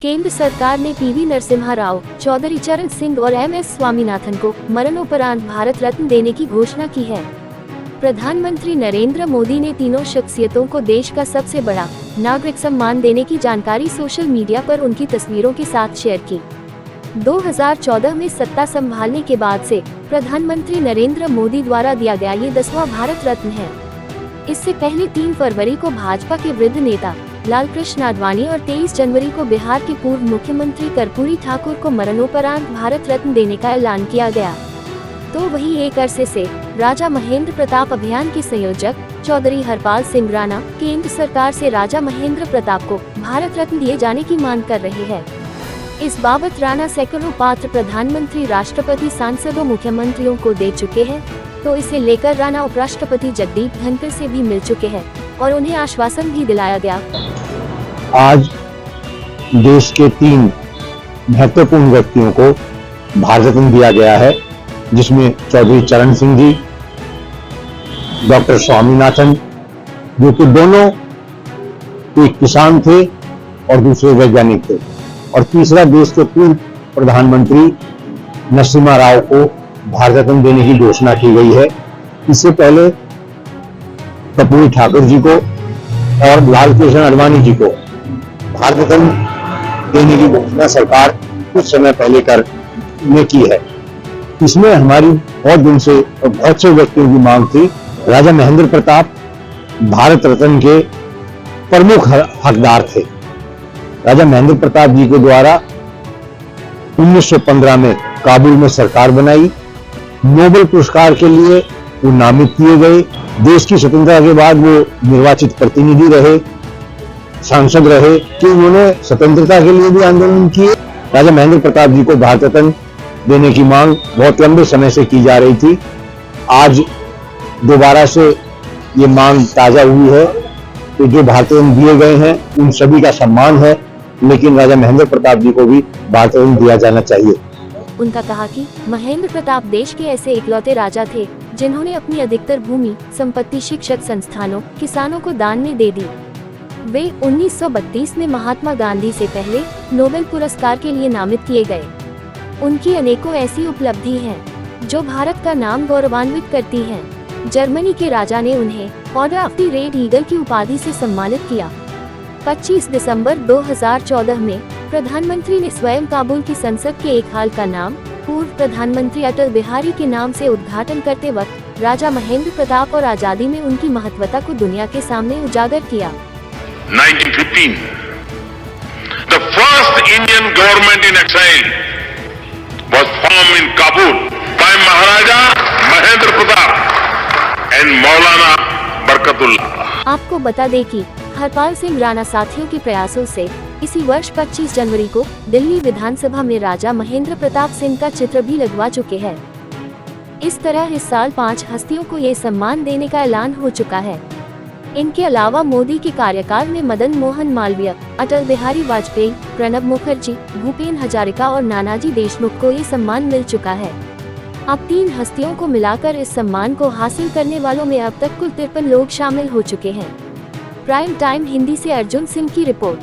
केंद्र सरकार ने पीवी नरसिम्हा राव, चौधरी चरण सिंह और एमएस स्वामीनाथन को मरणोपरांत भारत रत्न देने की घोषणा की है। प्रधानमंत्री नरेंद्र मोदी ने तीनों शख्सियतों को देश का सबसे बड़ा नागरिक सम्मान देने की जानकारी सोशल मीडिया पर उनकी तस्वीरों के साथ शेयर की। 2014 में सत्ता संभालने के बाद से प्रधानमंत्री नरेंद्र मोदी द्वारा दिया गया ये 10वां भारत रत्न है। इससे पहले 3 फरवरी को भाजपा के वृद्ध नेता लालकृष्ण आडवाणी और 23 जनवरी को बिहार के पूर्व मुख्यमंत्री कर्पूरी ठाकुर को मरणोपरांत भारत रत्न देने का ऐलान किया गया। तो वही एक अरसे से राजा महेंद्र प्रताप अभियान के संयोजक चौधरी हरपाल सिंह राणा केंद्र सरकार से राजा महेंद्र प्रताप को भारत रत्न दिए जाने की मांग कर रहे हैं। इस बाबत राणा सैकड़ों पात्र प्रधानमंत्री, राष्ट्रपति, सांसदों, मुख्यमंत्रियों को दे चुके हैं। तो इसे लेकर राणा उपराष्ट्रपति जगदीप धनखड़ से भी मिल चुके हैं और उन्हें आश्वासन भी दिलाया गया। आज देश के 3 महत्वपूर्ण व्यक्तियों को भारत रत्न दिया गया है, जिसमें चौधरी चरण सिंह जी, डॉक्टर स्वामीनाथन, जो कि दोनों एक किसान थे और दूसरे वैज्ञानिक थे, और तीसरा देश के पूर्व प्रधानमंत्री नरसिम्हा राव को भारत रत्न देने की घोषणा की गई है। इससे पहले कर्पूरी ठाकुर जी को और लालकृष्ण आडवाणी जी को भारत रत्न देने की घोषणा सरकार कुछ समय पहले करने की है। इसमें हमारी बहुत दिन से और बहुत से व्यक्तियों की मांग थी। राजा महेंद्र प्रताप भारत रत्न के प्रमुख हकदार थे। राजा महेंद्र प्रताप जी के द्वारा 1915 में काबुल में सरकार बनाई। नोबेल पुरस्कार के लिए वो नामित किए गए। देश की स्वतंत्रता के बाद वो निर्वाचित प्रतिनिधि रहे, सांसद रहे, कि उन्होंने स्वतंत्रता के लिए भी आंदोलन किए। राजा महेंद्र प्रताप जी को भारत रत्न देने की मांग बहुत लंबे समय से की जा रही थी। आज दोबारा से ये मांग ताजा हुई है। तो जो भारत रत्न दिए गए हैं उन सभी का सम्मान है, लेकिन राजा महेंद्र प्रताप जी को भी भारत रत्न दिया जाना चाहिए। उनका कहा कि महेंद्र प्रताप देश के ऐसे इकलौते राजा थे जिन्होंने अपनी अधिकतर भूमि संपत्ति शिक्षक संस्थानों, किसानों को दान में दे दी। वे 1932 में महात्मा गांधी से पहले नोबेल पुरस्कार के लिए नामित किए गए। उनकी अनेकों ऐसी उपलब्धि हैं जो भारत का नाम गौरवान्वित करती हैं। जर्मनी के राजा ने उन्हें order of the red eagle की उपाधि से सम्मानित किया। 25 दिसंबर 2014 में प्रधानमंत्री ने स्वयं काबुल की संसद के एक हॉल का नाम पूर्व प्रधानमंत्री अटल बिहारी के नाम से उद्घाटन करते वक्त राजा महेंद्र प्रताप और आजादी में उनकी महत्वता को दुनिया के सामने उजागर किया। 1915, the first Indian government in exile was formed in Kabul by Maharaja Mahendra Pratap and Maulana Barkatullah। आपको बता दें कि हरपाल सिंह राणा साथियों के प्रयासों से इसी वर्ष 25 जनवरी को दिल्ली विधानसभा में राजा महेंद्र प्रताप सिंह का चित्र भी लगवा चुके हैं। इस तरह इस साल 5 हस्तियों को ये सम्मान देने का ऐलान हो चुका है। इनके अलावा मोदी के कार्यकाल में मदन मोहन मालवीय, अटल बिहारी वाजपेयी, प्रणब मुखर्जी, भूपेन हजारिका और नानाजी देशमुख को ये सम्मान मिल चुका है। अब 3 हस्तियों को मिलाकर इस सम्मान को हासिल करने वालों में अब तक कुल 53 लोग शामिल हो चुके हैं। प्राइम टाइम हिंदी से अर्जुन सिंह की रिपोर्ट।